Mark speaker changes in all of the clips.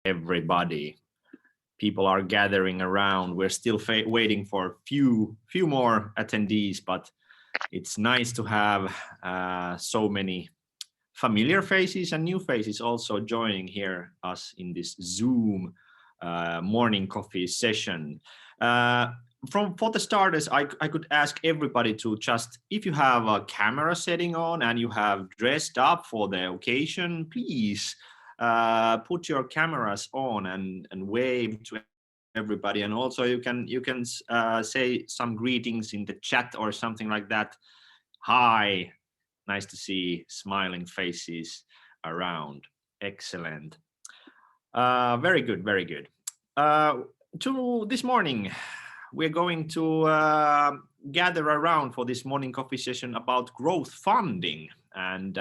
Speaker 1: everybody. People are gathering around. We're still waiting for few more attendees, but it's nice to have so many familiar faces and new faces also joining here us in this Zoom morning coffee session. For the starters, I could ask everybody to just, if you have a camera setting on and you have dressed up for the occasion, please put your cameras on and wave to everybody. And also you can say some greetings in the chat or something like that. Hi, nice to see smiling faces around. Excellent. Very good, very good. To this morning, we're going to gather around for this morning coffee session about growth funding. And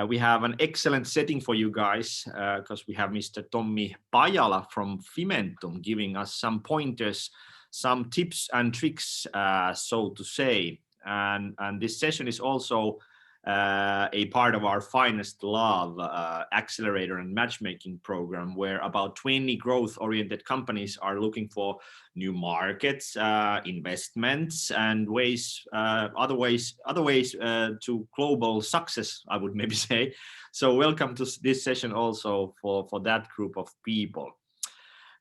Speaker 1: we have an excellent setting for you guys because we have Mr. Tommi Pajala from Fimentum giving us some pointers, some tips and tricks, so to say. And this session is also a part of our Finest Love accelerator and matchmaking program, where about 20 growth-oriented companies are looking for new markets, investments, and other ways to global success, I would maybe say. So welcome to this session also for that group of people.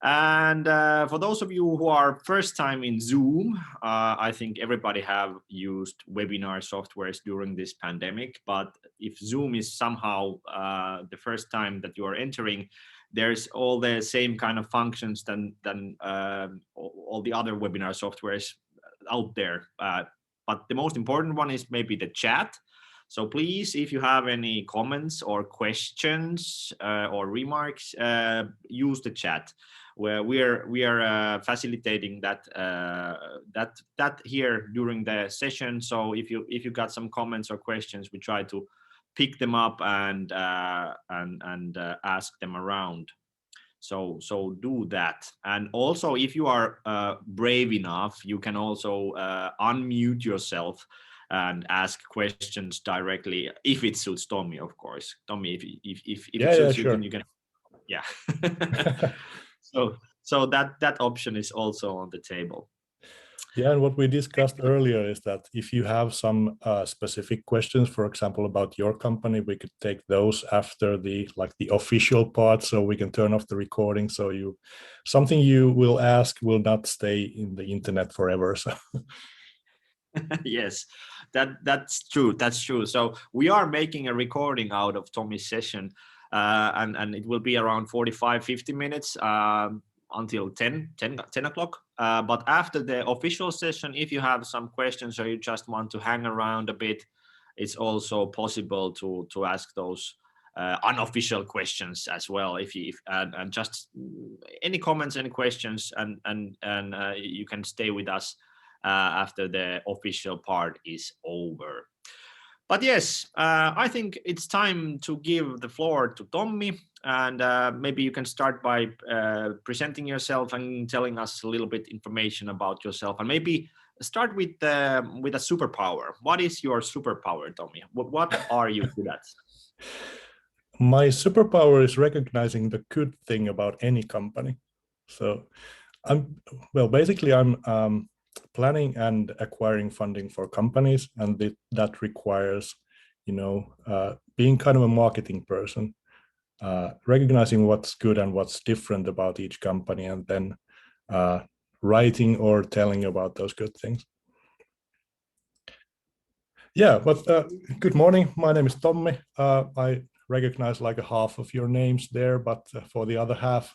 Speaker 1: And for those of you who are first time in Zoom, I think everybody have used webinar softwares during this pandemic. But if Zoom is somehow the first time that you are entering, there's all the same kind of functions than all the other webinar softwares out there. But the most important one is maybe the chat. So please, if you have any comments or questions or remarks, use the chat, where we are facilitating that here during the session. So if you got some comments or questions, we try to pick them up and ask them around. So do that. And also, if you are brave enough, you can also unmute yourself and ask questions directly, if it suits Tommi, of course. Tommi, if it suits you,
Speaker 2: sure.
Speaker 1: then you can, yeah. So that option is also on the table.
Speaker 2: Yeah, and what we discussed earlier is that if you have some specific questions, for example, about your company, we could take those after the official part, so we can turn off the recording. So something you will ask will not stay in the internet forever. So.
Speaker 1: Yes, that's true. That's true. So we are making a recording out of Tommi's session, and it will be around 45-50 minutes until 10 o'clock. But after the official session, if you have some questions or you just want to hang around a bit, it's also possible to ask those unofficial questions as well. And just any comments, any questions, and you can stay with us after the official part is over. But yes, I think it's time to give the floor to Tommi, and maybe you can start by presenting yourself and telling us a little bit information about yourself, and maybe start with a superpower. What is your superpower, Tommi? What are you good at?
Speaker 2: My superpower is recognizing the good thing about any company. So I'm planning and acquiring funding for companies, and that requires, being kind of a marketing person, recognizing what's good and what's different about each company, and then writing or telling about those good things. Yeah, but good morning. My name is Tommi. I recognize like a half of your names there, but for the other half,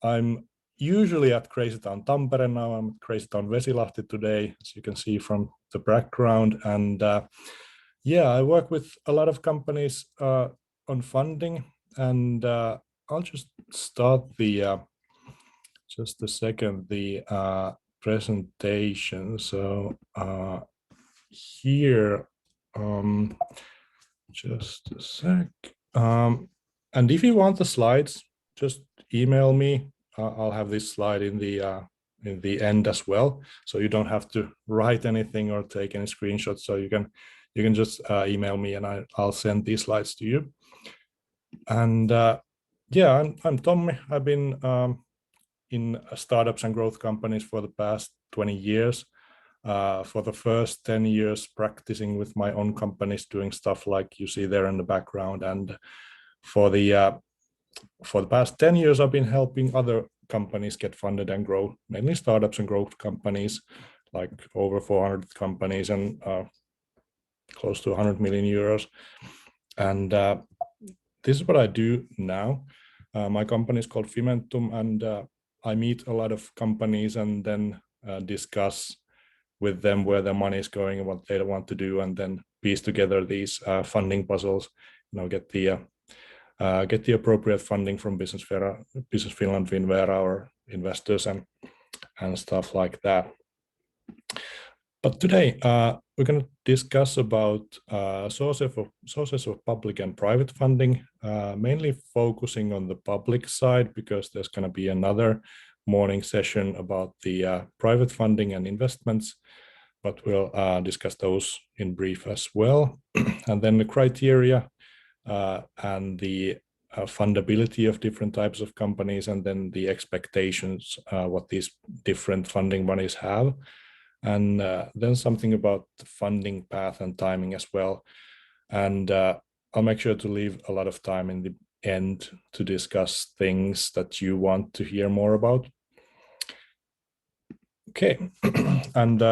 Speaker 2: I'm usually at Crazy Town Tampere. Now I'm at Crazy Town Vesilahti today, as you can see from the background. And yeah, I work with a lot of companies on funding, and I'll just start the just a second, the presentation. So here, just a sec. And if you want the slides, just email me. I'll have this slide in the end as well, so you don't have to write anything or take any screenshots. So you can just email me, and I'll send these slides to you. And Yeah, I'm Tommi. I've been in startups and growth companies for the past 20 years. For the first 10 years practicing with my own companies, doing stuff like you see there in the background. And for the past 10 years, I've been helping other companies get funded and grow, mainly startups and growth companies, like over 400 companies and close to 100 million euros. And this is what I do now. My company is called Fimentum, and I meet a lot of companies and then discuss with them where their money is going and what they want to do, and then piece together these funding puzzles. Get the appropriate funding from Business Finland, Finnvera, or investors and stuff like that. But today we're going to discuss about sources of public and private funding, mainly focusing on the public side, because there's going to be another morning session about the private funding and investments, but we'll discuss those in brief as well. And then the criteria and the fundability of different types of companies, and then the expectations, what these different funding bodies have. And then something about the funding path and timing as well. And I'll make sure to leave a lot of time in the end to discuss things that you want to hear more about. Okay, and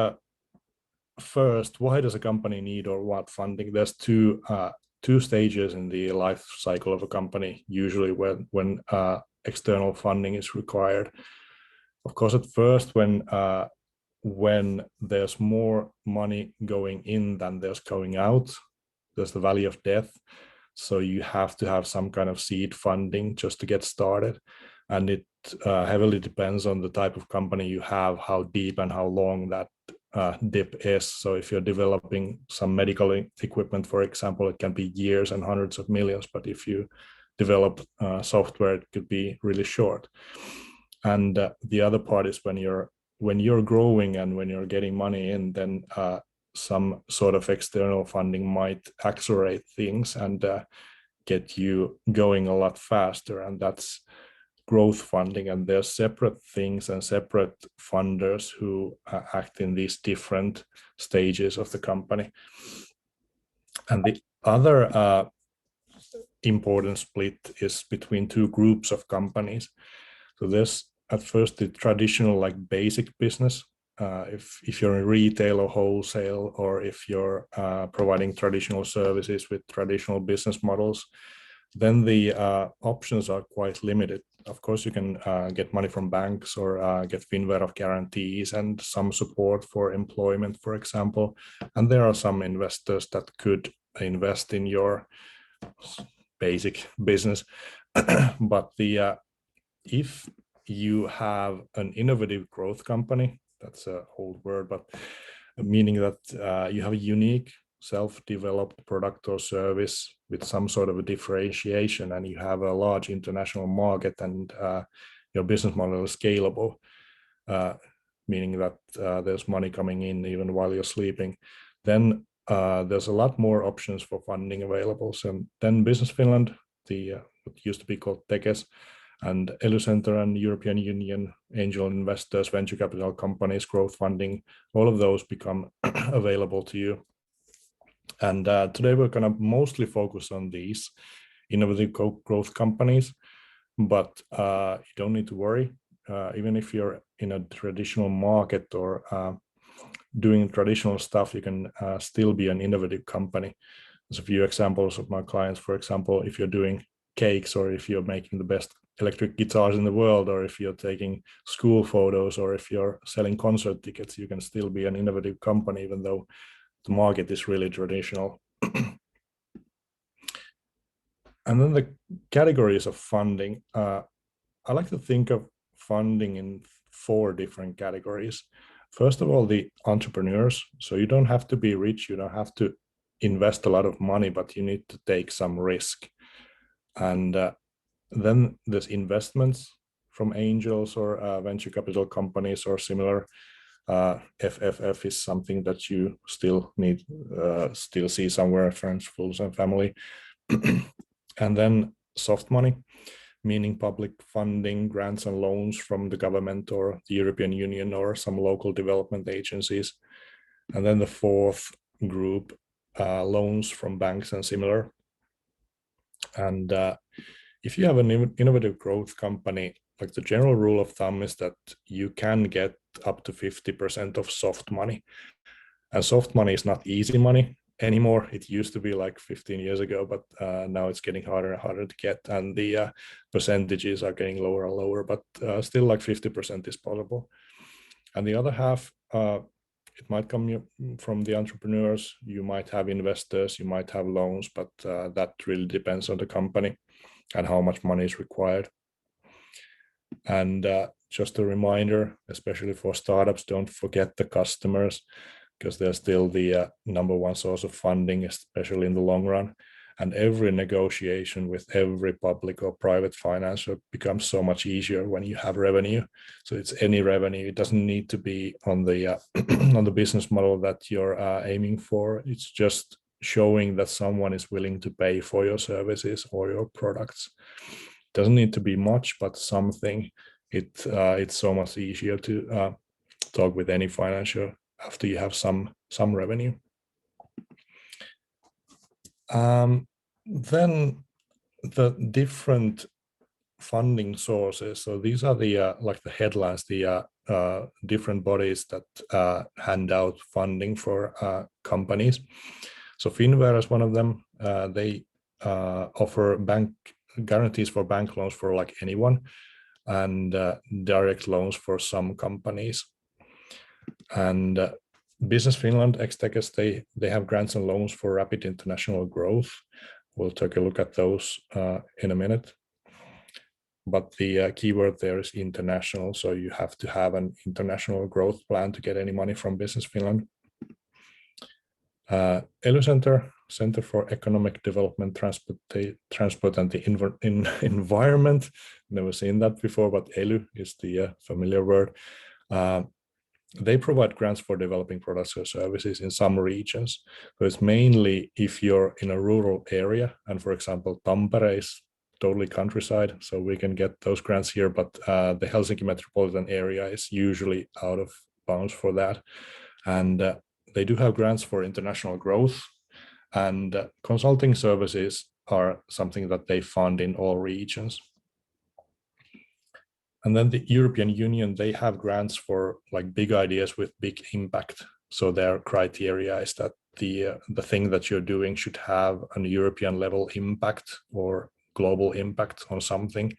Speaker 2: first, why does a company need or what funding? There's two stages in the life cycle of a company, usually when external funding is required. Of course, at first, when there's more money going in than there's going out, there's the valley of death. So you have to have some kind of seed funding just to get started. And it heavily depends on the type of company you have, how deep and how long that dip is. So if you're developing some medical equipment, for example, it can be years and hundreds of millions. But if you develop software, it could be really short. And the other part is when you're growing and when you're getting money in, then some sort of external funding might accelerate things and get you going a lot faster. And that's growth funding. And there's separate things and separate funders who act in these different stages of the company. And the other important split is between two groups of companies. So there's at first the traditional, like, basic business. If you're in retail or wholesale, or if you're providing traditional services with traditional business models, then the options are quite limited. Of course, you can get money from banks or get Finnvera guarantees and some support for employment, for example. And there are some investors that could invest in your basic business. But if you have an innovative growth company, that's an old word, but meaning that you have a unique self-developed product or service with some sort of a differentiation, and you have a large international market, and your business model is scalable, meaning that there's money coming in even while you're sleeping, then there's a lot more options for funding available. So then Business Finland, what used to be called Tekes, and ELY Center and European Union, angel investors, venture capital companies, growth funding, all of those become available to you. And today we're going to mostly focus on these innovative growth companies, but you don't need to worry. Even if you're in a traditional market or doing traditional stuff, you can still be an innovative company. There's a few examples of my clients. For example, if you're doing cakes, or if you're making the best electric guitars in the world, or if you're taking school photos, or if you're selling concert tickets, you can still be an innovative company, even though the market is really traditional. And then the categories of funding. I like to think of funding in 4 different categories. First of all, the entrepreneurs. So you don't have to be rich, you don't have to invest a lot of money, but you need to take some risk. And then there's investments from angels or venture capital companies or similar. FFF is something that you still see somewhere, friends, fools, and family. And then soft money. meaning public funding, grants and loans from the government or the European Union or some local development agencies. And then the fourth group, loans from banks and similar. And if you have an innovative growth company, like the general rule of thumb is that you can get up to 50% of soft money. And soft money is not easy money anymore. It used to be like 15 years ago, but now it's getting harder and harder to get. And the percentages are getting lower and lower, but still like 50% is possible. And the other half, it might come from the entrepreneurs. You might have investors, you might have loans, but that really depends on the company and how much money is required. And just a reminder, especially for startups, don't forget the customers, because they're still the number one source of funding, especially in the long run. And every negotiation with every public or private financer becomes so much easier when you have revenue. So it's any revenue. It doesn't need to be on the on the business model that you're aiming for. It's just showing that someone is willing to pay for your services or your products. It doesn't need to be much, but something. It's so much easier to talk with any financier after you have some revenue. Then the different funding sources. So these are the like the headlines, the different bodies that hand out funding for companies. So Finnvera is one of them. They offer bank guarantees for bank loans for like anyone, and direct loans for some companies. And Business Finland, X-Techers, they have grants and loans for rapid international growth. We'll take a look at those in a minute. But the keyword there is international, so you have to have an international growth plan to get any money from Business Finland. ELY Center for Economic Development, Transport and the Environment. Never seen that before, but ELY is the familiar word. They provide grants for developing products or services in some regions. So it's mainly if you're in a rural area, and for example, Tampere is totally countryside, so we can get those grants here, but the Helsinki metropolitan area is usually out of bounds for that. And they do have grants for international growth, and consulting services are something that they fund in all regions. And then the European Union, they have grants for like big ideas with big impact. So their criteria is that the thing that you're doing should have an European level impact or global impact on something.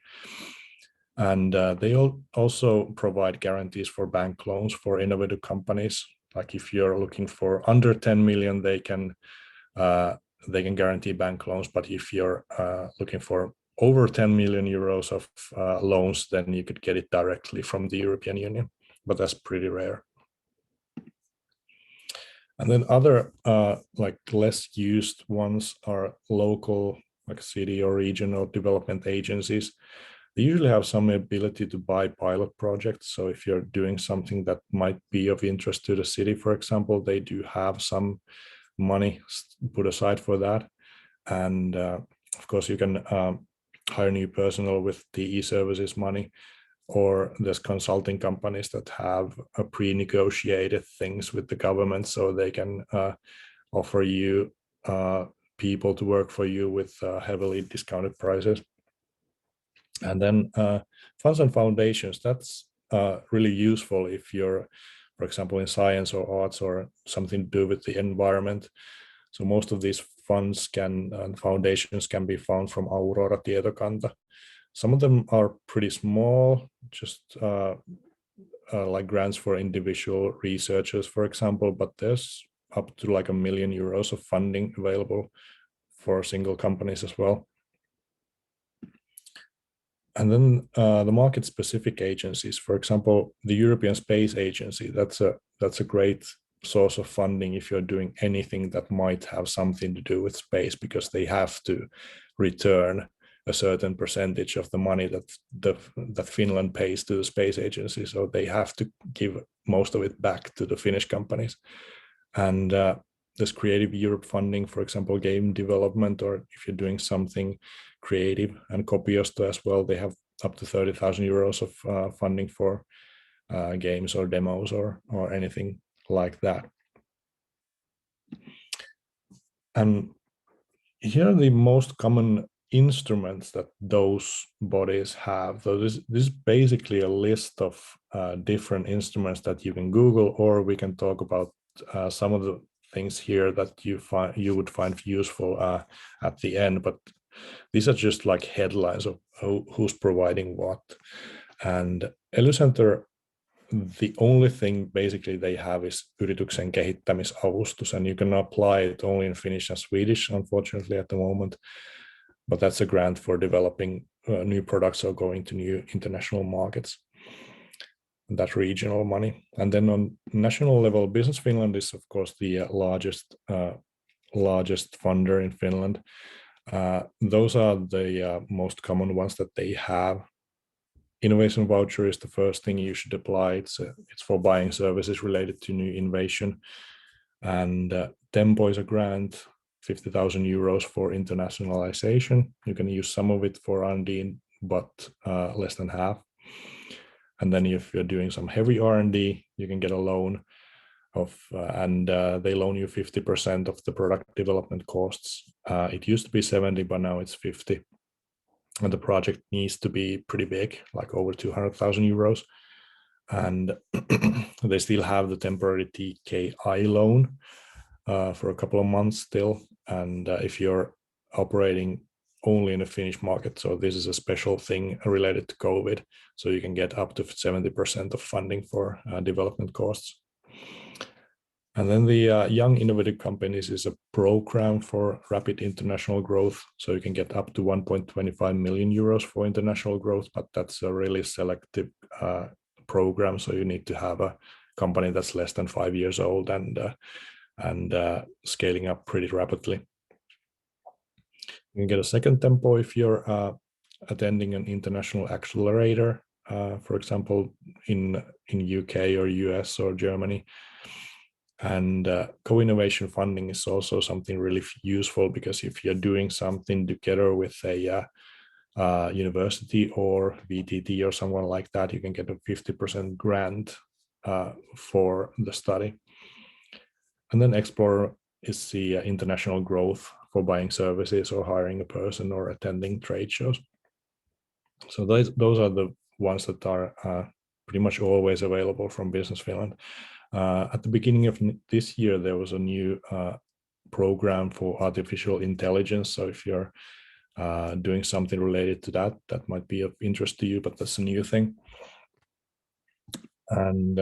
Speaker 2: And they also provide guarantees for bank loans for innovative companies. Like if you're looking for under 10 million, they can guarantee bank loans. But if you're looking for over 10 million euros of loans, then you could get it directly from the European Union, but that's pretty rare. And then other like less used ones are local, like city or regional development agencies. They usually have some ability to buy pilot projects. So if you're doing something that might be of interest to the city, for example, they do have some money put aside for that. And of course, you can hire new personnel with the e-services money, or there's consulting companies that have pre-negotiated things with the government, so they can offer you people to work for you with heavily discounted prices. And then funds and foundations, that's really useful if you're, for example, in science or arts or something to do with the environment. So most of these funds and foundations can be found from Aurora Tietokanta. Some of them are pretty small, just like grants for individual researchers, for example, but there's up to like €1 million of funding available for single companies as well. And then the market-specific agencies, for example, the European Space Agency, that's a great source of funding if you're doing anything that might have something to do with space, because they have to return a certain percentage of the money that Finland pays to the space agency. So they have to give most of it back to the Finnish companies. And there's Creative Europe funding, for example, game development, or if you're doing something creative and copyist as well. They have up to 30,000 euros of funding for games or demos or anything like that. And here are the most common instruments that those bodies have. So this is basically a list of different instruments that you can Google, or we can talk about some of the things here that you would find useful at the end. But these are just like headlines of who's providing what. And Ely-Center, the only thing basically they have is yrityksen kehittämisavustus, and you can apply it only in Finnish and Swedish, unfortunately, at the moment. But that's a grant for developing new products or going to new international markets. That's regional money. And then on national level, Business Finland is, of course, the largest funder in Finland. Those are the most common ones that they have. Innovation voucher is the first thing you should apply. It's for buying services related to new innovation. And Tempo is a grant, 50,000 euros for internationalization. You can use some of it for R&D, but less than half. And then if you're doing some heavy R&D, you can get a loan and they loan you 50% of the product development costs. It used to be 70, but now it's 50. And the project needs to be pretty big, like over 200,000 euros. And they still have the temporary TKI loan for a couple of months still. And if you're operating only in the Finnish market, so this is a special thing related to COVID, so you can get up to 70% of funding for development costs. And then the Young Innovative Companies is a program for rapid international growth. So you can get up to 1.25 million euros for international growth, but that's a really selective program. So you need to have a company that's less than 5 years old and scaling up pretty rapidly. You can get a second Tempo if you're attending an international accelerator, for example, in UK or US or Germany. And co-innovation funding is also something really useful, because if you're doing something together with a university or VTT or someone like that, you can get a 50% grant for the study. And then Explore is the international growth for buying services or hiring a person or attending trade shows. So those are the ones that are pretty much always available from Business Finland. At the beginning of this year, there was a new program for artificial intelligence. So if you're doing something related to that, that might be of interest to you, but that's a new thing. And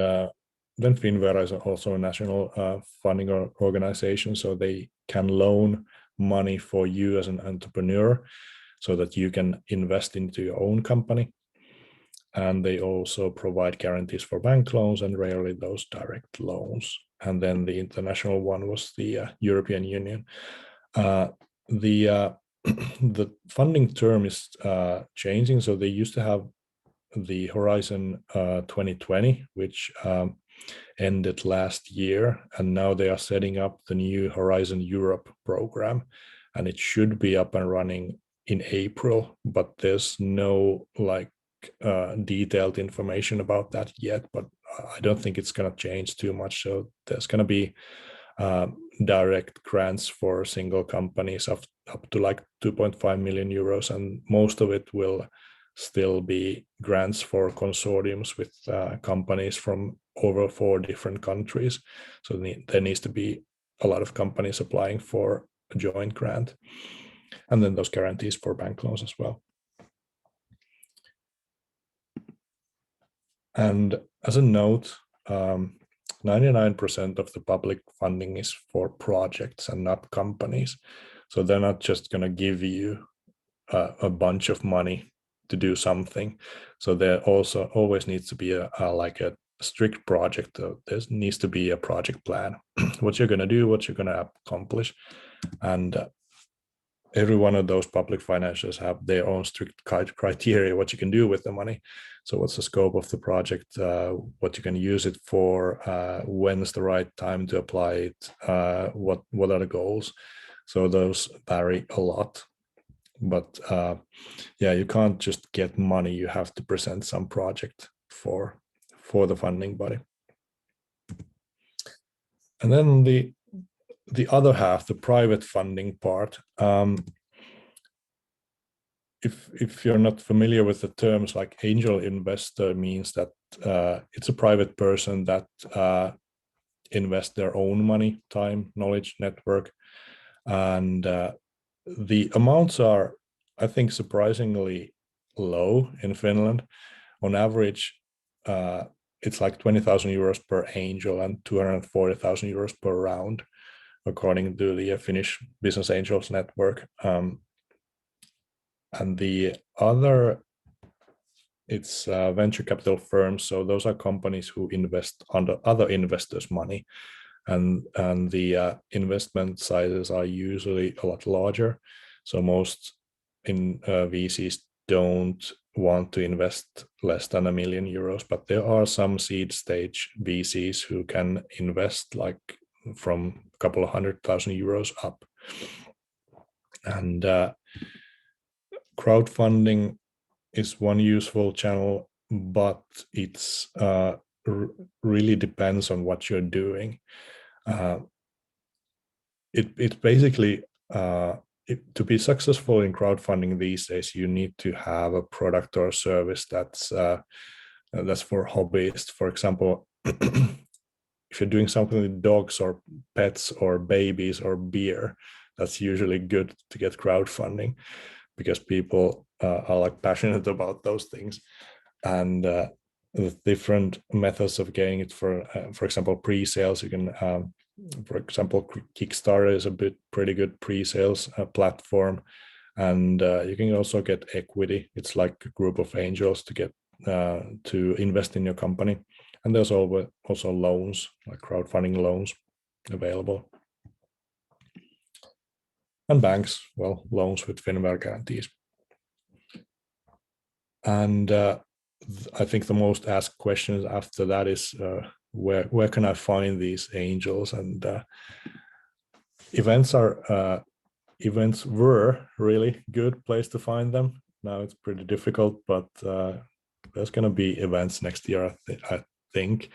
Speaker 2: then Finnvera is also a national funding organization, so they can loan money for you as an entrepreneur so that you can invest into your own company. And they also provide guarantees for bank loans and rarely those direct loans. And then the international one was the European Union. The funding term is changing. So they used to have the Horizon 2020, which ended last year. And now they are setting up the new Horizon Europe program. And it should be up and running in April, but there's no detailed information about that yet, but I don't think it's going to change too much. So there's going to be direct grants for single companies up to like 2.5 million euros, and most of it will still be grants for consortiums with companies from over 4 different countries. So there needs to be a lot of companies applying for a joint grant, and then those guarantees for bank loans as well. And as a note, 99% of the public funding is for projects and not companies. So they're not just going to give you a bunch of money to do something. So there also always needs to be a strict project. There needs to be a project plan, what you're going to do, what you're going to accomplish. And every one of those public financials have their own strict criteria, what you can do with the money. So what's the scope of the project, what you can use it for, when's the right time to apply it, what are the goals. So those vary a lot. but yeah, you can't just get money. You have to present some project for the funding body. And then the other half, the private funding part. If you're not familiar with the terms, like angel investor means that it's a private person that invest their own money, time, knowledge, network, and the amounts are, I think, surprisingly low in Finland. On average, it's like 20,000 euros per angel and 240,000 euros per round, according to the Finnish Business Angels Network. And the other, it's venture capital firms. So those are companies who invest under other investors' money. And the investment sizes are usually a lot larger. So most VCs don't want to invest less than €1 million, but there are some seed stage VCs who can invest like from a couple of €100,000 up. And crowdfunding is one useful channel, but it's really depends on what you're doing. It basically, to be successful in crowdfunding these days, you need to have a product or service that's for hobbyists. For example, if you're doing something with dogs or pets or babies or beer, that's usually good to get crowdfunding, because people are like passionate about those things. And the different methods of getting it, for example, pre-sales, you can, for example, Kickstarter is a pretty good pre-sales platform, and you can also get equity. It's like a group of angels to get to invest in your company. And there's also loans, like crowdfunding loans available. And banks, well, loans with Finware guarantees. And I think the most asked questions after that is, where can I find these angels? And events were really good place to find them. Now it's pretty difficult, but there's going to be events next year, I think.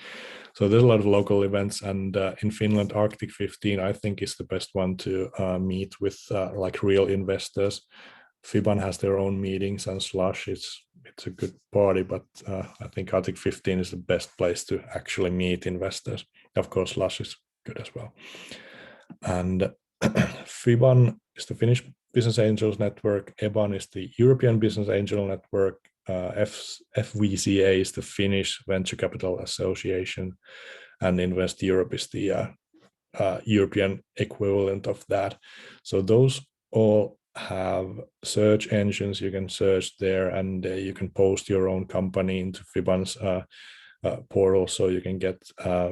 Speaker 2: So there's a lot of local events, and in Finland, Arctic 15, I think, is the best one to meet with like real investors. Fiban has their own meetings, and Slush, it's a good party, but I think Arctic 15 is the best place to actually meet investors. Of course, Slush is good as well. And Fiban is the Finnish Business Angels Network. EBAN is the European Business Angel Network. FVCA is the Finnish Venture Capital Association, and Invest Europe is the European equivalent of that. So those all have search engines. You can search there, and you can post your own company into Fiban's portal, so you can get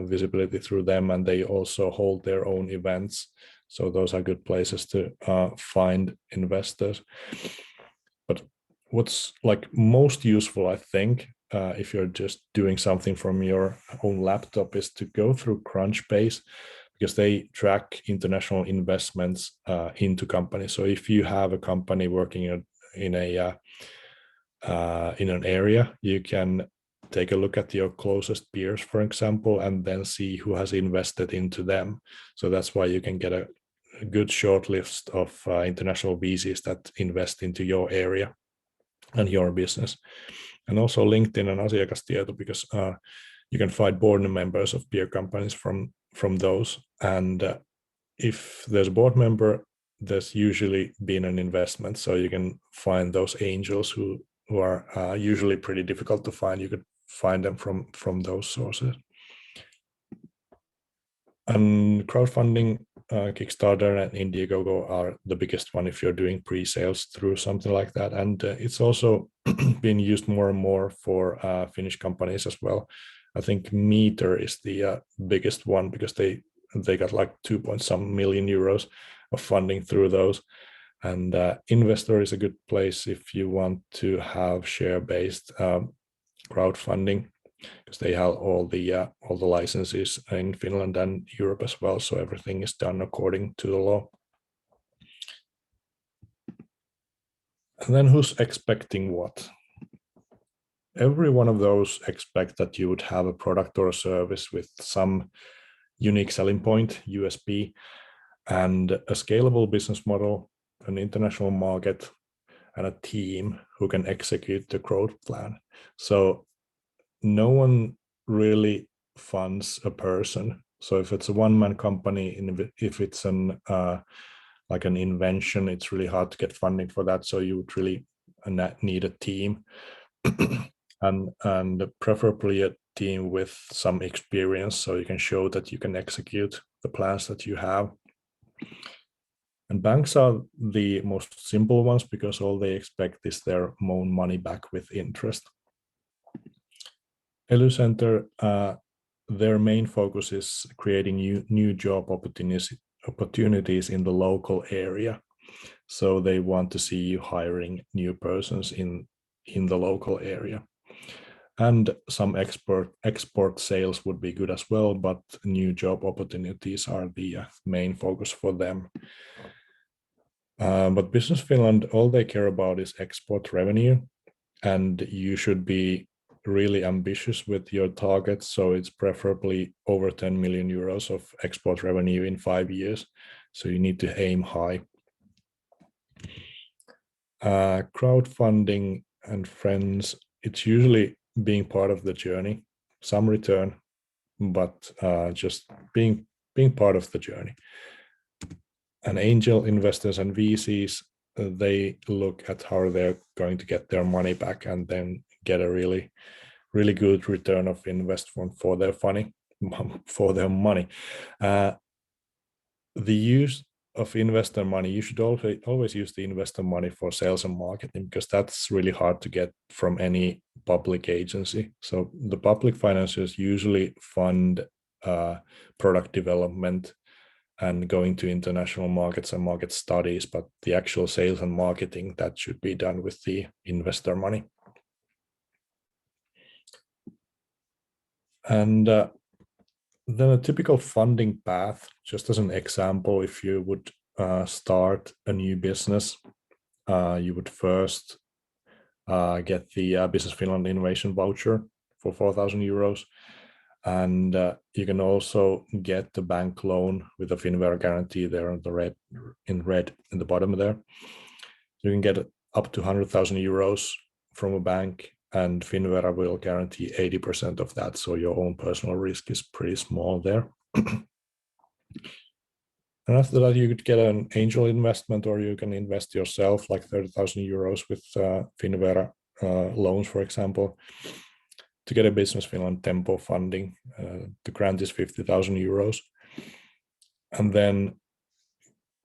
Speaker 2: visibility through them, and they also hold their own events. So those are good places to find investors. But what's like most useful, I think, if you're just doing something from your own laptop, is to go through Crunchbase, because they track international investments into companies. So if you have a company working in an area, you can take a look at your closest peers, for example, and then see who has invested into them. So that's why you can get a good short list of international VCs that invest into your area and your business. And also LinkedIn and asiakastieto, because you can find board members of peer companies from those. And if there's a board member, there's usually been an investment. So you can find those angels who are usually pretty difficult to find. You could find them from those sources. And crowdfunding, Kickstarter and Indiegogo are the biggest one if you're doing pre-sales through something like that. And it's also being used more and more for Finnish companies as well. I think Meter is the biggest one, because they got like 2 million euros of funding through those. And Investor is a good place if you want to have share-based crowdfunding, because they have all the licenses in Finland and Europe as well. So everything is done according to the law. And then who's expecting what? Every one of those expect that you would have a product or a service with some unique selling point, USP, and a scalable business model, an international market, and a team who can execute the growth plan. So no one really funds a person. So if it's a one-man company, if it's an like an invention, it's really hard to get funding for that. So you would really need a team, and preferably a team with some experience, so you can show that you can execute the plans that you have. And banks are the most simple ones because all they expect is their own money back with interest. Center, their main focus is creating new job opportunities in the local area. So they want to see you hiring new persons in the local area. And some export sales would be good as well, but new job opportunities are the main focus for them. But Business Finland, all they care about is export revenue, and you should be really ambitious with your targets. So it's preferably over 10 million euros of export revenue in 5 years. So you need to aim high. Crowdfunding and friends, it's usually being part of the journey, some return, but just being part of the journey. And angel investors and VCs, they look at how they're going to get their money back and then get a really, really good return of investment for their money. The use of investor money, you should always use the investor money for sales and marketing, because that's really hard to get from any public agency. So the public financiers usually fund product development and going to international markets and market studies, but the actual sales and marketing, that should be done with the investor money. And then a typical funding path, just as an example, if you would start a new business, you would first get the Business Finland Innovation Voucher for 4,000 euros. And you can also get the bank loan with a Finnvera guarantee there on the red in the bottom there. You can get up to 100,000 euros from a bank, and Finnvera will guarantee 80% of that. So your own personal risk is pretty small there. And after that, you could get an angel investment, or you can invest yourself like 30,000 euros with Finnvera loans, for example. To get a Business Finland Tempo funding, the grant is 50,000 euros. And then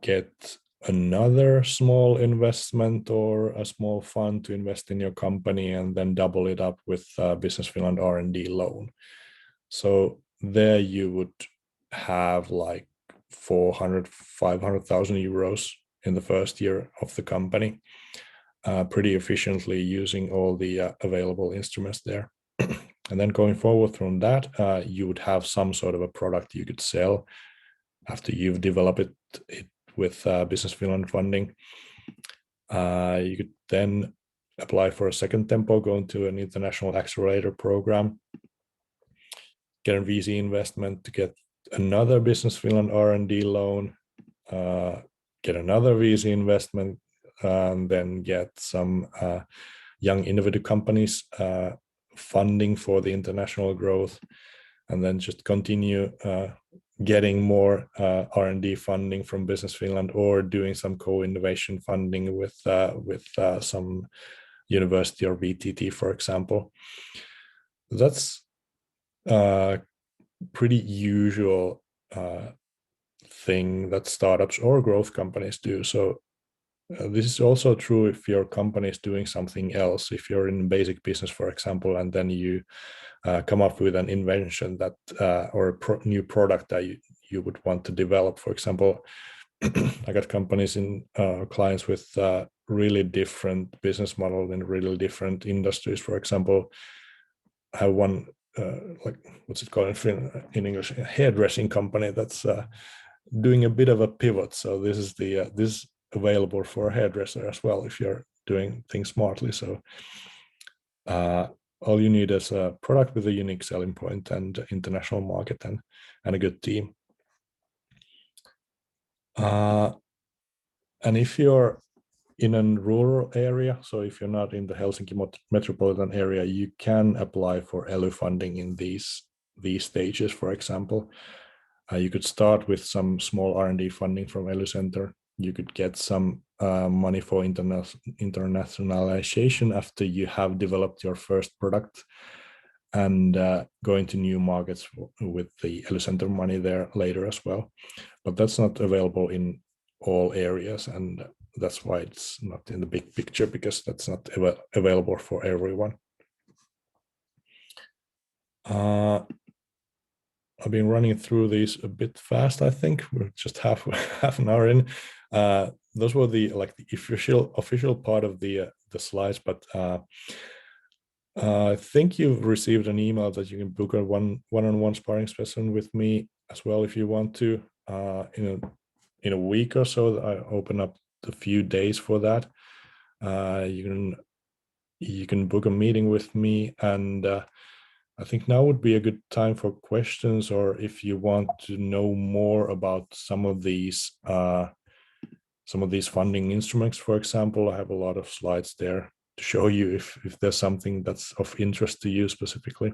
Speaker 2: get another small investment or a small fund to invest in your company, and then double it up with Business Finland R&D loan. So there you would have like 500,000 euros in the first year of the company, pretty efficiently using all the available instruments there. And then going forward from that, you would have some sort of a product you could sell after you've developed it with Business Finland funding. You could then apply for a second Tempo, go into an international accelerator program, get a VC investment to get another Business Finland R&D loan, get another VC investment, and then get some young innovative companies funding for the international growth, and then just continue getting more R&D funding from Business Finland, or doing some co-innovation funding with some university or VTT, for example. That's pretty usual thing that startups or growth companies do. So this is also true if your company is doing something else. If you're in basic business, for example, and then you come up with an invention that or a new product that you would want to develop. For example, I got companies in clients with really different business model in really different industries. For example, I have one like what's it called in English, a hairdressing company that's doing a bit of a pivot. So this is the this available for a hairdresser as well if you're doing things smartly. So all you need is a product with a unique selling point and international market and a good team. And if you're in a rural area, so if you're not in the Helsinki metropolitan area, you can apply for ELY funding in these stages. For example, you could start with some small R&D funding from ELY Center. You could get some money for internationalization after you have developed your first product, and go into new markets with the ELY Center money there later as well. But that's not available in all areas, and that's why it's not in the big picture, because that's not available for everyone. I've been running through these a bit fast. I think we're just half an hour in. Those were the official part of the slides, but I think you've received an email that you can book a one-on-one sparring session with me as well if you want to. In a week or so, I open up a few days for that. You can book a meeting with me, and I think now would be a good time for questions, or if you want to know more about some of these funding instruments, for example. I have a lot of slides there to show you if there's something that's of interest to you specifically.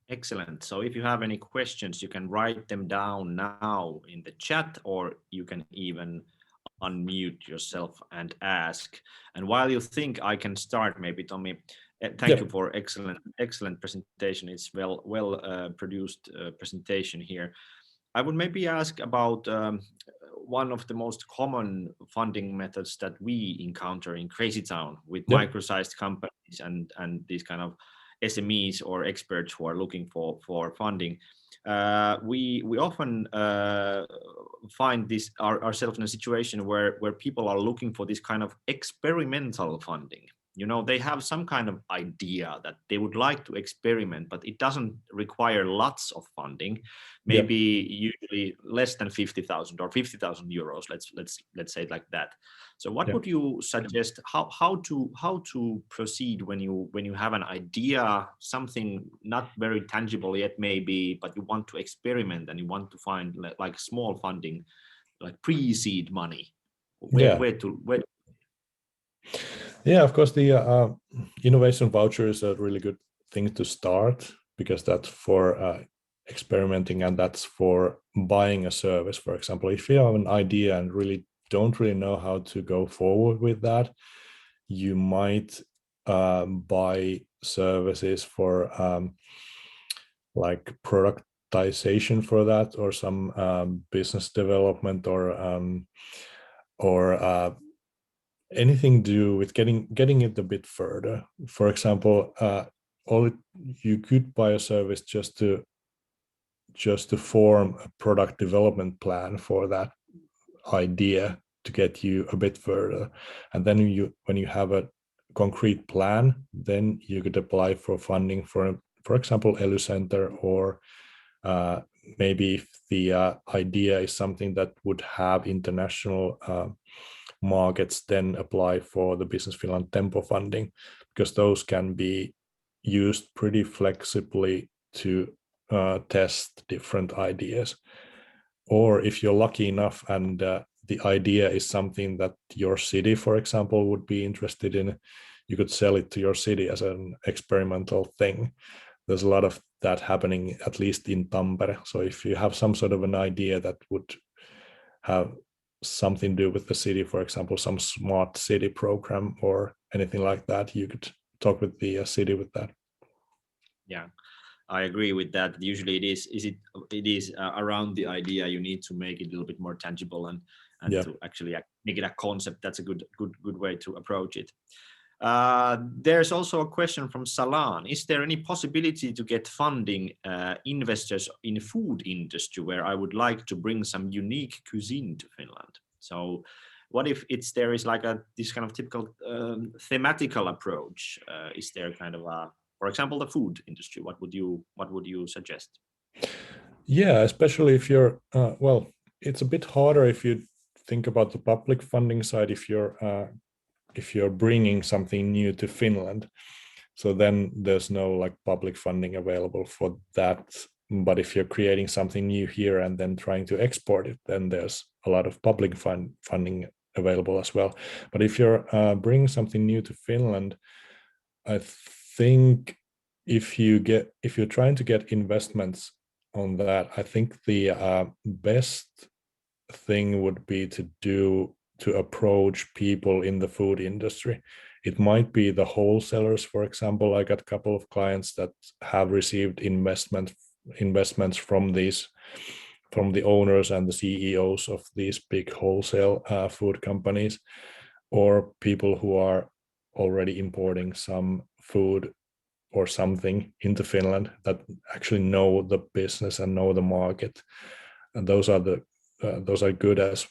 Speaker 1: Excellent. So if you have any questions, you can write them down now in the chat, or you can even unmute yourself and ask. And while you think, I can start maybe, Tommi. Thank you for excellent presentation. It's well produced presentation here. I would maybe ask about one of the most common funding methods that we encounter in Crazy Town with micro-sized companies and these kind of SMEs or experts who are looking for funding. We often find ourselves in a situation where people are looking for this kind of experimental funding. You know, they have some kind of idea that they would like to experiment, but it doesn't require lots of funding. Maybe usually less than 50,000 or 50,000 euros. Let's say it like that. So what would you suggest? How to proceed when you have an idea, something not very tangible yet maybe, but you want to experiment and you want to find like small funding, like pre-seed money? Where to?
Speaker 2: Yeah, of course, the innovation voucher is a really good thing to start, because that's for experimenting, and that's for buying a service. For example, if you have an idea and don't really know how to go forward with that, you might buy services for like productization for that, or some business development, or anything to do with getting it a bit further. For example, you could buy a service just to form a product development plan for that idea to get you a bit further. And then when you have a concrete plan, then you could apply for funding for example, ELY Center, or maybe if the idea is something that would have international markets, then apply for the Business Finland Tempo funding, because those can be used pretty flexibly to test different ideas. Or if you're lucky enough and the idea is something that your city, for example, would be interested in, you could sell it to your city as an experimental thing. There's a lot of that happening, at least in Tampere. So if you have some sort of an idea that would have something to do with the city, for example, some smart city program or anything like that, you could talk with the city with that.
Speaker 1: Yeah, I agree with that. Usually it is around the idea. You need to make it a little bit more tangible and to actually make it a concept. That's a good way to approach it. There's also a question from Salan. Is there any possibility to get funding investors in food industry, where I would like to bring some unique cuisine to Finland? So what if there is like this kind of typical thematical approach? Is there kind of for example, the food industry? What would you suggest?
Speaker 2: Yeah, especially if you're, well, it's a bit harder if you think about the public funding side, if you're bringing something new to Finland, so then there's no like public funding available for that. But if you're creating something new here and then trying to export it, then there's a lot of public funding available as well. But if you're bringing something new to Finland, I think if you're trying to get investments on that, I think the best thing would be to approach people in the food industry. It might be the wholesalers, for example. I got a couple of clients that have received investments from the owners and the CEOs of these big wholesale food companies, or people who are already importing some food or something into Finland that actually know the business and know the market. And those are good as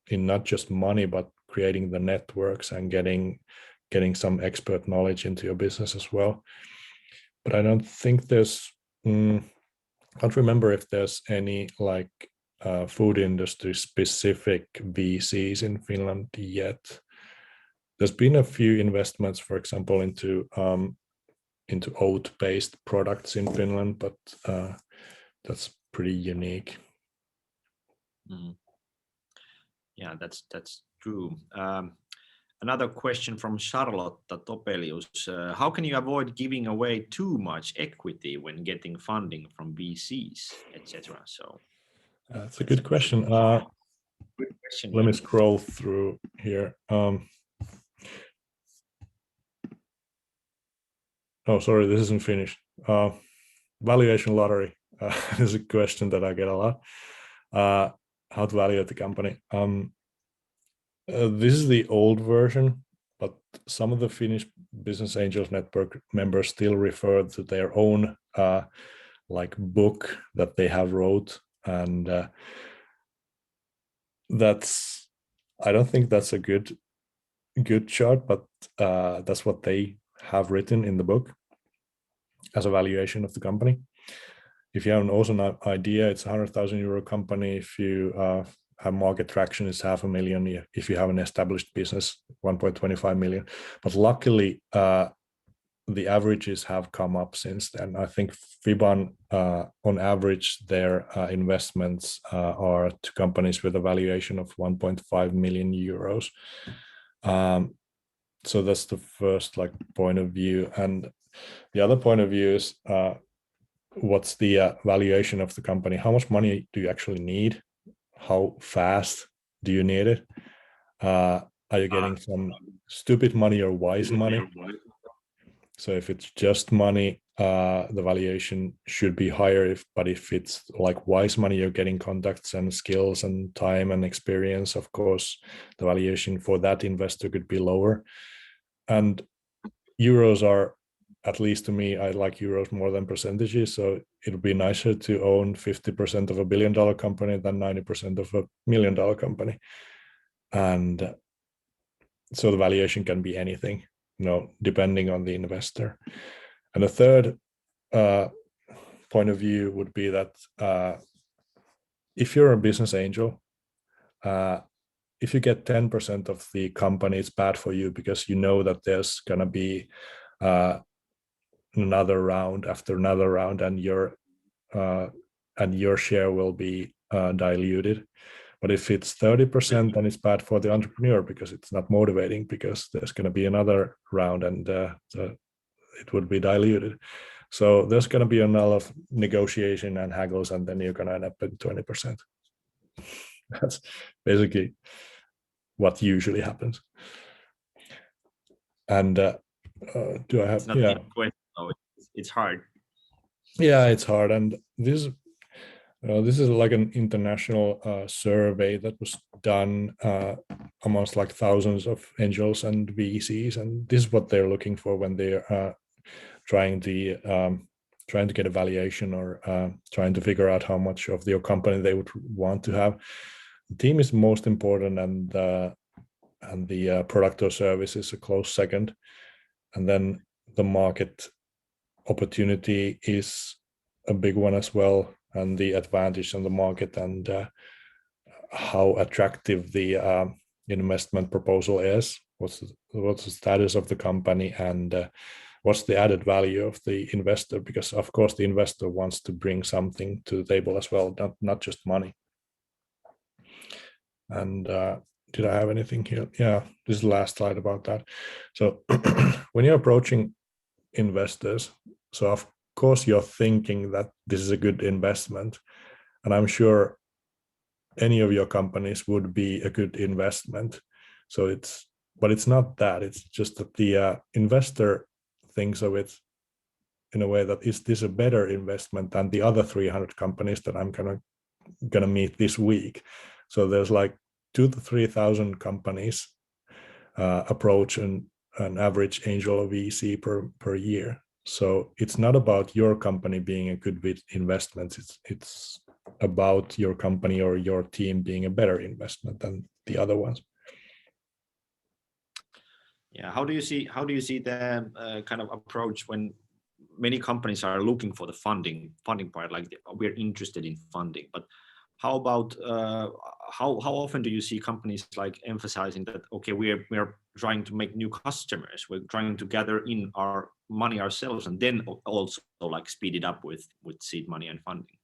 Speaker 2: in not just money, but creating the networks and getting some expert knowledge into your business as well. But I don't think I can't remember if there's any like food industry specific VCs in Finland yet. There's been a few investments, for example, into oat-based products in Finland, but that's pretty unique.
Speaker 1: Yeah, that's true. Another question from Charlotta Topelius. How can you avoid giving away too much equity when getting funding from VCs, etc.? So
Speaker 2: that's a good question. Let me scroll through here. Oh, sorry, this isn't finished. Valuation lottery is a question that I get a lot. How to value the company. This is the old version, but some of the Finnish Business Angels Network members still refer to their own like book that they have wrote, and I don't think that's a good chart, but that's what they have written in the book as a valuation of the company. If you have an awesome idea, it's a 100,000 euro company. If you have market traction, it's 500,000. If you have an established business, 1.25 million. But luckily, the averages have come up since then. I think Fiban, on average, their investments are to companies with a valuation of 1.5 million euros. So that's the first like point of view. And the other point of view is what's the valuation of the company? How much money do you actually need? How fast do you need it? Are you getting some stupid money or wise money? So if it's just money, the valuation should be higher. But if it's like wise money, you're getting contacts and skills and time and experience, of course, the valuation for that investor could be lower. And euros are, at least to me, I like euros more than percentages. So it would be nicer to own 50% of $1 billion company than 90% of $1 million company. And so the valuation can be anything, depending on the investor. And the third point of view would be that if you're a business angel, if you get 10% of the company, it's bad for you because you know that there's going to be another round after another round, and your share will be diluted. But if it's 30%, then it's bad for the entrepreneur because it's not motivating, because there's going to be another round and it would be diluted. So there's going to be a lot of negotiation and haggles, and then you're going to end up at 20%. That's basically what usually happens. And do I have?
Speaker 1: It's not the question, though. It's hard.
Speaker 2: Yeah, it's hard, and this is like an international survey that was done amongst like thousands of angels and VCs, and this is what they're looking for when they're trying to get a valuation or trying to figure out how much of your company they would want to have. The team is most important, and the product or service is a close second, and then the market opportunity is a big one as well, and the advantage on the market, and how attractive the investment proposal is, what's the status of the company, and what's the added value of the investor, because of course the investor wants to bring something to the table as well, not just money. And did I have anything here? Yeah, this is the last slide about that. So when you're approaching investors, so of course you're thinking that this is a good investment, and I'm sure any of your companies would be a good investment. So but it's not that. It's just that the investor thinks of it in a way that, is this a better investment than the other 300 companies that I'm gonna meet this week? So there's like 2,000 to 3,000 companies approach an average angel or VC per year. So it's not about your company being a good investment. It's about your company or your team being a better investment than the other ones.
Speaker 1: Yeah, how do you see the kind of approach when many companies are looking for the funding part, like we're interested in funding, but how about how often do you see companies like emphasizing that, okay, we're trying to make new customers, we're trying to gather in our money ourselves, and then also like speed it up with seed money and funding?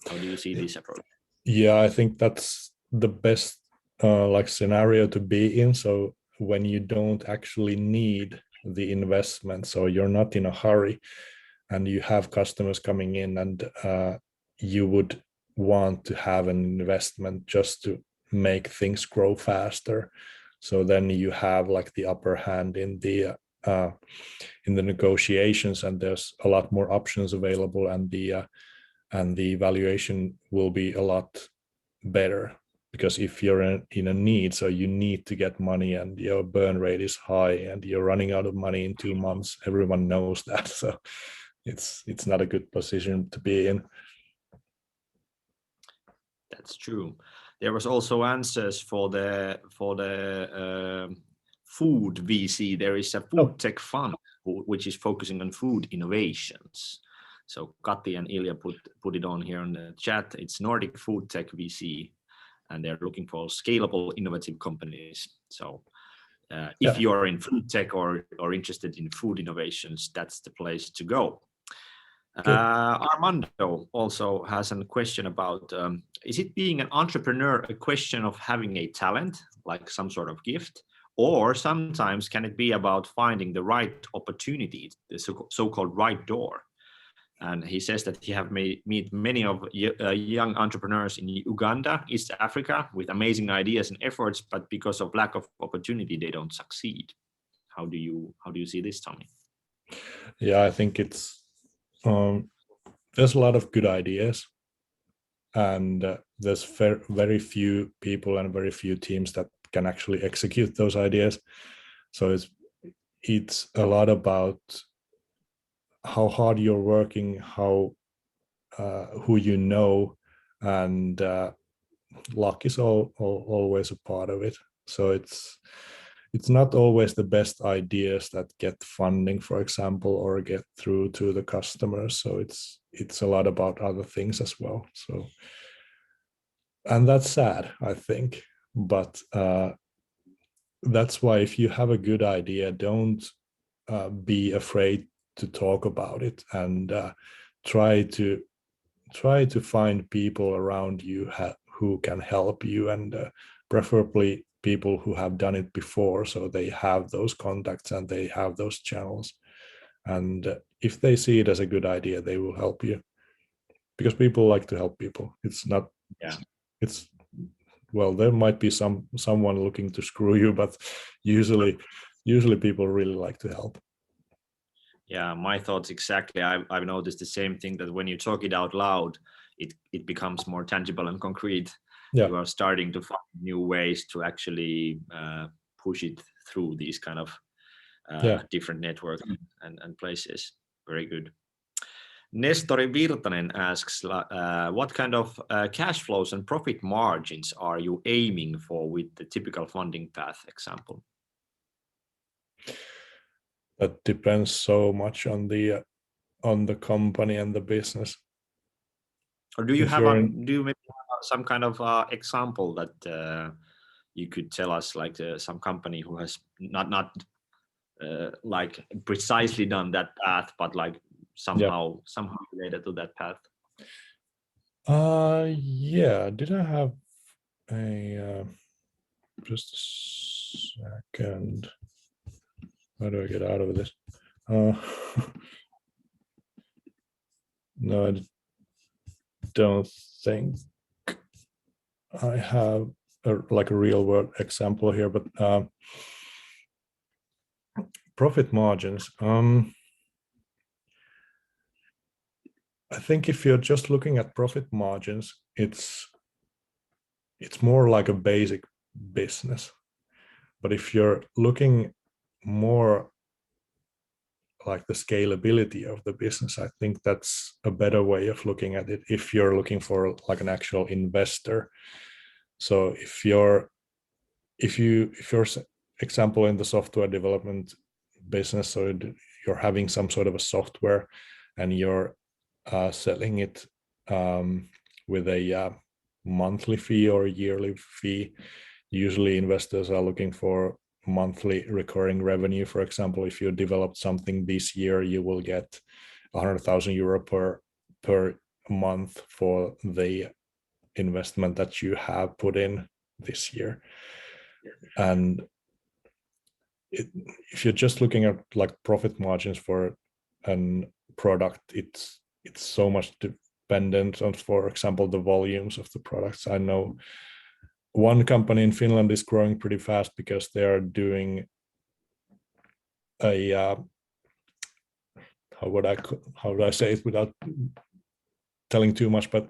Speaker 1: How do you see this approach?
Speaker 2: Yeah, I think that's the best like scenario to be in. So when you don't actually need the investment, so you're not in a hurry, and you have customers coming in, and you would want to have an investment just to make things grow faster. So then you have like the upper hand in the negotiations, and there's a lot more options available, and the valuation will be a lot better. Because if you're in a need, so you need to get money, and your burn rate is high, and you're running out of money in 2 months, everyone knows that. So it's not a good position to be in.
Speaker 1: That's true. There was also answers for the food VC. There is a food tech fund which is focusing on food innovations. So Kati and Ilya put it on here in the chat. It's Nordic Food Tech VC, and they're looking for scalable, innovative companies. So if you're in food tech or interested in food innovations, that's the place to go. Armando also has a question about, is it being an entrepreneur a question of having a talent, like some sort of gift, or sometimes can it be about finding the right opportunity, the so-called right door? And he says that he have meet many of young entrepreneurs in Uganda, East Africa, with amazing ideas and efforts, but because of lack of opportunity, they don't succeed. How do you see this, Tommi?
Speaker 2: Yeah, I think it's there's a lot of good ideas, and there's very few people and very few teams that can actually execute those ideas. So it's a lot about how hard you're working, how who you know, and luck is always a part of it. So it's not always the best ideas that get funding, for example, or get through to the customers. So it's a lot about other things as well. So, and that's sad, I think. But that's why if you have a good idea, don't be afraid to talk about it, and try to find people around you who can help you, and preferably people who have done it before, so they have those contacts and they have those channels. And if they see it as a good idea, they will help you, because people like to help people. It's not, well, there might be someone looking to screw you, but usually people really like to help.
Speaker 1: Yeah, my thoughts exactly. I've noticed the same thing, that when you talk it out loud, it becomes more tangible and concrete.
Speaker 2: Yeah.
Speaker 1: You are starting to find new ways to actually push it through these kind of different networks and places. Very good. Nestori Virtanen asks, what kind of cash flows and profit margins are you aiming for with the typical funding path example?
Speaker 2: That depends so much on the company and the business.
Speaker 1: Or do you maybe have some kind of example that you could tell us, like some company who has not like precisely done that path, but like somehow related to that path?
Speaker 2: Yeah. Did I have a just a second? How do I get out of this? No, I don't think I have like a real world example here, but profit margins. I think if you're just looking at profit margins, it's more like a basic business. But if you're looking more like the scalability of the business, I think that's a better way of looking at it if you're looking for like an actual investor. So if your example in the software development business, so you're having some sort of a software and you're selling it with a monthly fee or a yearly fee. Usually investors are looking for monthly recurring revenue. For example, if you developed something this year, you will get 100,000 euro per month for the investment that you have put in this year. And if you're just looking at like profit margins for a product, it's so much dependent on, for example, the volumes of the products. I know one company in Finland is growing pretty fast because they are doing a how would I say it without telling too much, but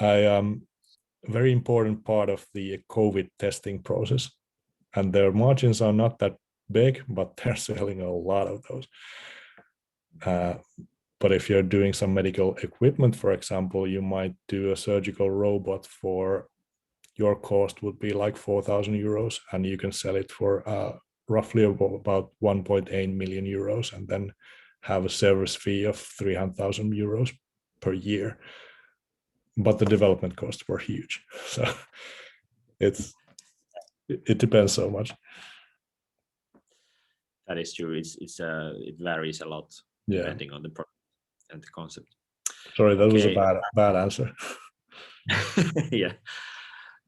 Speaker 2: a very important part of the COVID testing process, and their margins are not that big, but they're selling a lot of those. But if you're doing some medical equipment, for example, you might do a surgical robot for your cost would be like 4,000 euros, and you can sell it for roughly about 1.8 million euros, and then have a service fee of 300,000 euros per year. But the development costs were huge, so it depends so much.
Speaker 1: That is true. It varies a lot depending on the product and the concept.
Speaker 2: Sorry, that was a bad answer.
Speaker 1: Yeah.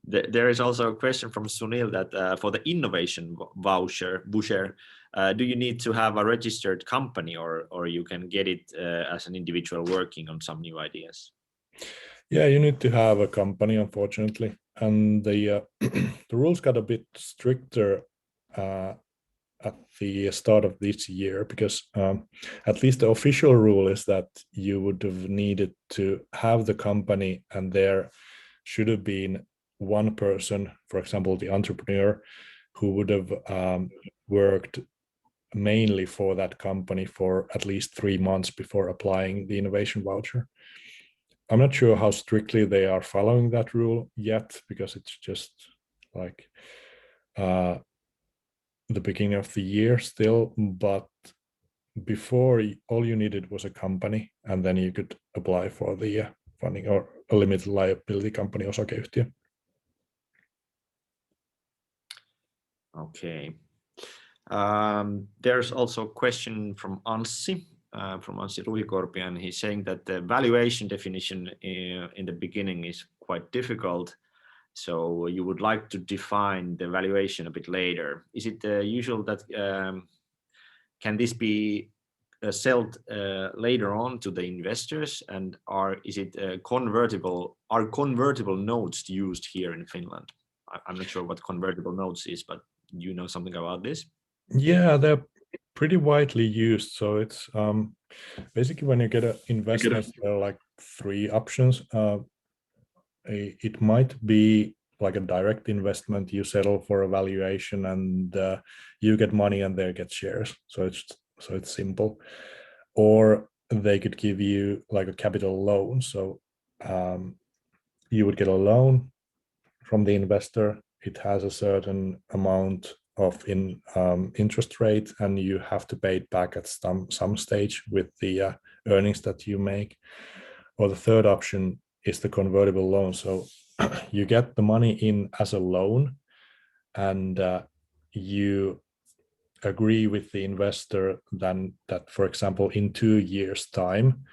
Speaker 1: There is also a question from Sunil that for the innovation voucher, do you need to have a registered company, or you can get it as an individual working on some new ideas?
Speaker 2: Yeah, you need to have a company, unfortunately, and the the rules got a bit stricter at the start of this year, because at least the official rule is that you would have needed to have the company, and there should have been one person, for example, the entrepreneur, who would have worked mainly for that company for at least 3 months before applying the innovation voucher. I'm not sure how strictly they are following that rule yet, because it's just like the beginning of the year still, but before, all you needed was a company, and then you could apply for the funding, or a limited liability company, osakeyhtiö.
Speaker 1: Okay. There's also a question from Anssi Ruhikorpi, and he's saying that the valuation definition in the beginning is quite difficult. So you would like to define the valuation a bit later. Is it usual that can this be sold later on to the investors, and are convertible notes used here in Finland? I'm not sure what convertible notes is, but you know something about this?
Speaker 2: Yeah, they're pretty widely used. So it's basically when you get an investment, there are like 3 options. It might be like a direct investment. You settle for a valuation, and you get money, and they get shares. So it's simple. Or they could give you like a capital loan. So you would get a loan from the investor. It has a certain amount of interest rate, and you have to pay it back at some stage with the earnings that you make. Or the third option is the convertible loan. So you get the money in as a loan, and you agree with the investor then that, for example, in 2 years' time,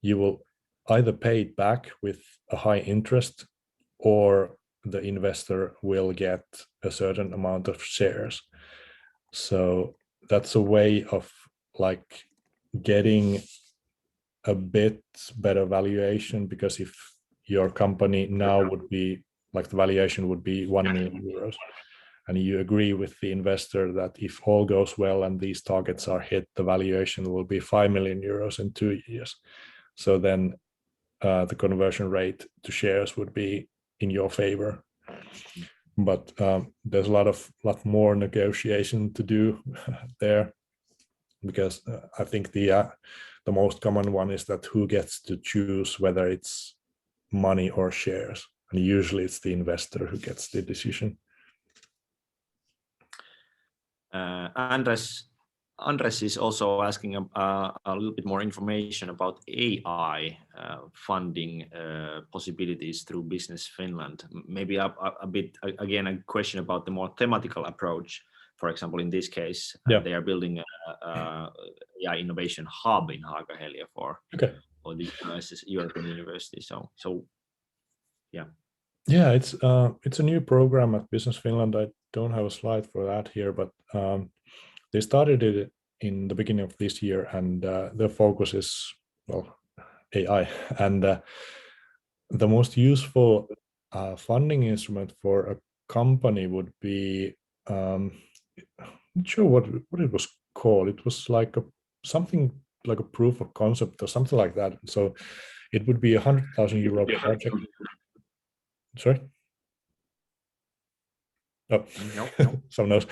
Speaker 2: you will either pay it back with a high interest, or the investor will get a certain amount of shares. So that's a way of like getting a bit better valuation, because if your company now would be like, the valuation would be 1 million euros, and you agree with the investor that if all goes well and these targets are hit, the valuation will be 5 million euros in 2 years. So then the conversion rate to shares would be in your favor. But there's a lot more negotiation to do there, because I think the most common one is that who gets to choose whether it's money or shares, and usually it's the investor who gets the decision.
Speaker 1: Andres is also asking a little bit more information about AI funding possibilities through Business Finland. Maybe a bit, again, a question about the more thematical approach. For example, in this case, they are building a AI innovation hub in Haaga-Helia for the European University. So yeah.
Speaker 2: Yeah, it's a new program at Business Finland. I don't have a slide for that here, but they started it in the beginning of this year, and their focus is, well, AI. And the most useful funding instrument for a company would be, I'm not sure what it was called. It was like something like a proof of concept or something like that. So it would be a 100,000 euro project. Sorry? Oh, no. Someone else.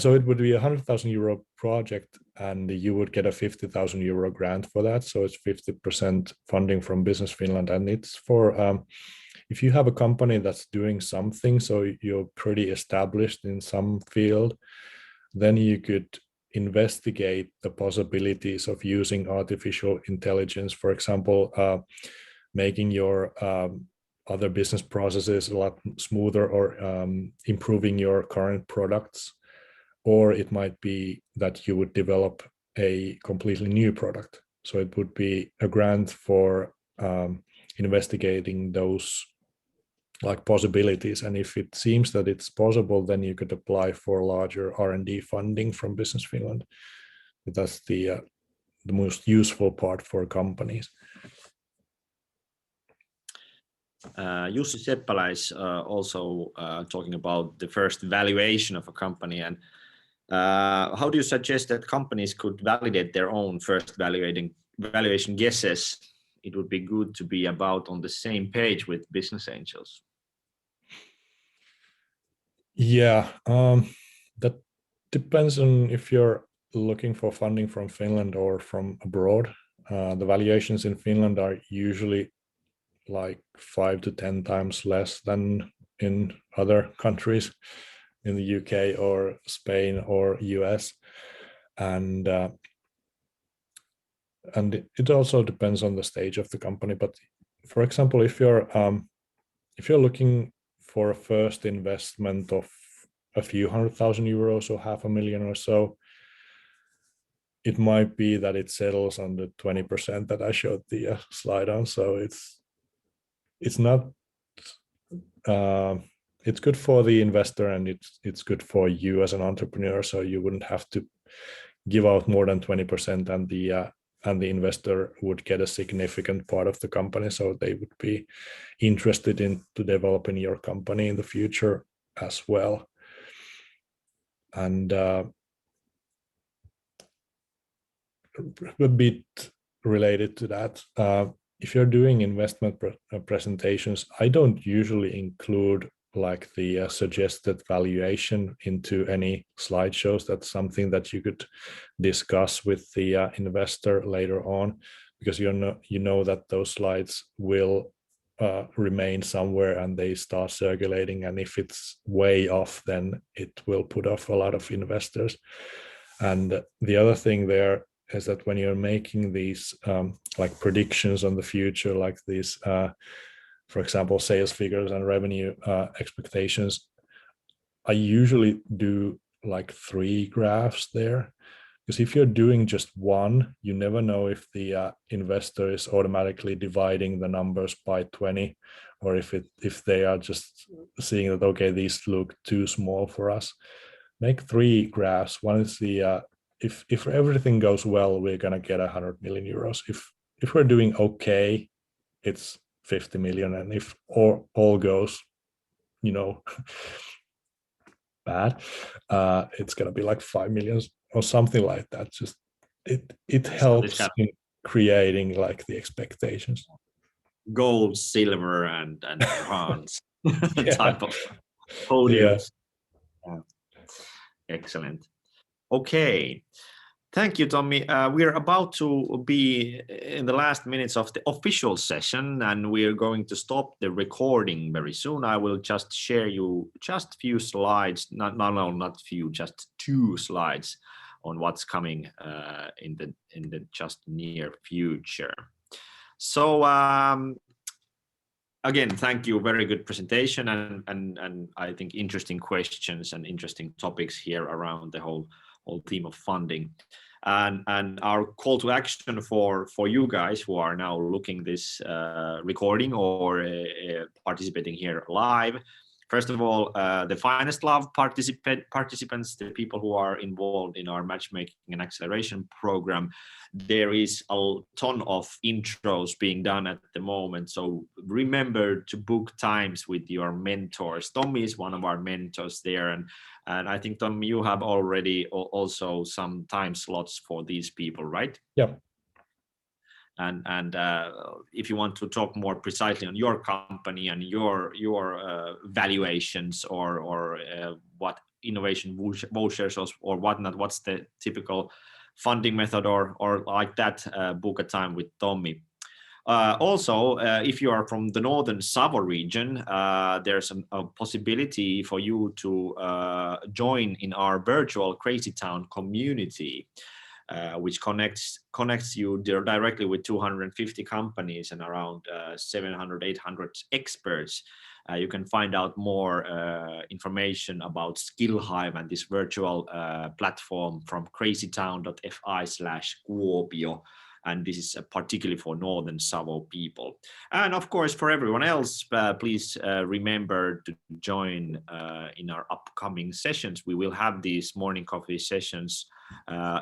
Speaker 2: So it would be a 100,000 euro project, and you would get a 50,000 euro grant for that. So it's 50% funding from Business Finland, and it's for if you have a company that's doing something, so you're pretty established in some field, then you could investigate the possibilities of using artificial intelligence, for example, making your other business processes a lot smoother, or improving your current products. Or it might be that you would develop a completely new product. So it would be a grant for investigating those like possibilities. And if it seems that it's possible, then you could apply for larger R&D funding from Business Finland. That's the most useful part for companies.
Speaker 1: Jussi Seppälä is also talking about the first valuation of a company, and how do you suggest that companies could validate their own first valuation guesses? It would be good to be about on the same page with business angels.
Speaker 2: Yeah, that depends on if you're looking for funding from Finland or from abroad. The valuations in Finland are usually like 5 to 10 times less than in other countries, in the UK or Spain or US, and it also depends on the stage of the company. But for example, if you're looking for a first investment of a few 100,000 euros or 500,000 or so, it might be that it settles on the 20% that I showed the slide on. So it's not it's good for the investor, and it's good for you as an entrepreneur. So you wouldn't have to give out more than 20%, and the investor would get a significant part of the company. So they would be interested in to developing your company in the future as well. And a bit related to that, if you're doing investment presentations, I don't usually include like the suggested valuation into any slideshows. That's something that you could discuss with the investor later on, because you know that those slides will remain somewhere and they start circulating, and if it's way off, then it will put off a lot of investors. And the other thing there is that when you're making these like predictions on the future, like these for example, sales figures and revenue expectations, I usually do like 3 graphs there. Because if you're doing just one, you never know if the investor is automatically dividing the numbers by 20, or if they are just seeing that, okay, these look too small for us. Make 3 graphs. One is the if everything goes well, we're gonna get 100 million euros. If we're doing okay, it's 50 million, and if all goes, bad, it's gonna be like 5 million or something like that. Just it helps in creating like the expectations.
Speaker 1: Gold, silver, and bronze type of podiums. Yeah. Excellent. Okay. Thank you, Tommi. We're about to be in the last minutes of the official session, and we're going to stop the recording very soon. I will just share you just few slides, not few, just 2 slides on what's coming in the just near future. So again, thank you. Very good presentation, and I think interesting questions and interesting topics here around the whole theme of funding. And our call to action for you guys who are now looking this recording or participating here live. First of all, the Finest Love participants, the people who are involved in our matchmaking and acceleration program, there is a ton of intros being done at the moment. So remember to book times with your mentors. Tommi is one of our mentors there. And I think, Tommi, you have already also some time slots for these people, right?
Speaker 2: Yeah.
Speaker 1: And if you want to talk more precisely on your company and your valuations or what innovation vouchers or whatnot, what's the typical funding method or like that, book a time with Tommi. Also, if you are from the Northern Savo region, there's a possibility for you to join in our virtual Crazy Town community. Which connects you directly with 250 companies and around 700, 800 experts. You can find out more information about SkillHive and this virtual platform from crazytown.fi/Kuopio. And this is particularly for Northern Savo people. And of course, for everyone else, please remember to join in our upcoming sessions. We will have these morning coffee sessions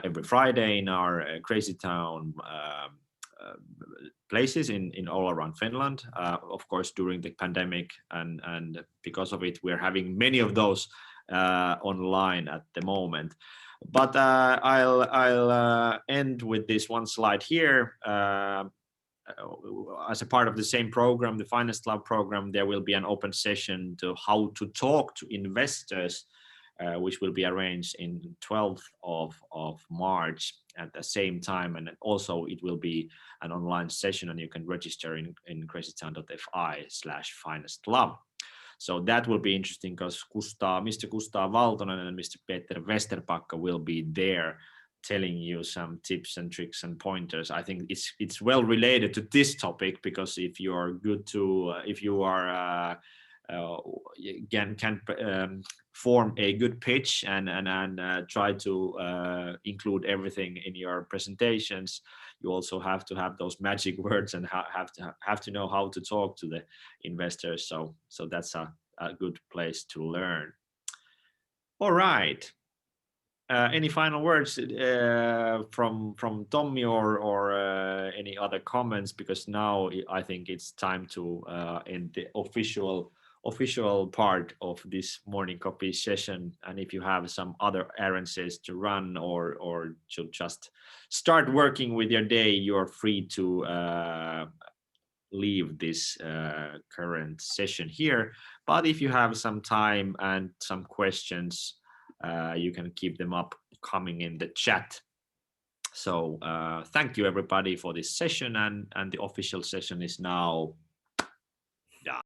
Speaker 1: every Friday in our Crazy Town places in all around Finland. Of course, during the pandemic, and because of it, we're having many of those online at the moment. But I'll end with this one slide here. As a part of the same program, the Finest Love program, there will be an open session to how to talk to investors, which will be arranged in 12th of March at the same time. And also it will be an online session, and you can register in crazytown.fi/finestlove. So that will be interesting because Mr. Kustaa Valtonen and Mr. Peter Westerpakka will be there telling you some tips and tricks and pointers. I think it's well related to this topic, because if you are can form a good pitch and try to include everything in your presentations, you also have to have those magic words and have to know how to talk to the investors. So that's a good place to learn. All right. Any final words from Tommi or any other comments? Because now I think it's time to end the official part of this morning coffee session. And if you have some other errands to run or to just start working with your day, you're free to leave this current session here. But if you have some time and some questions, you can keep them up coming in the chat. So thank you everybody for this session, and the official session is now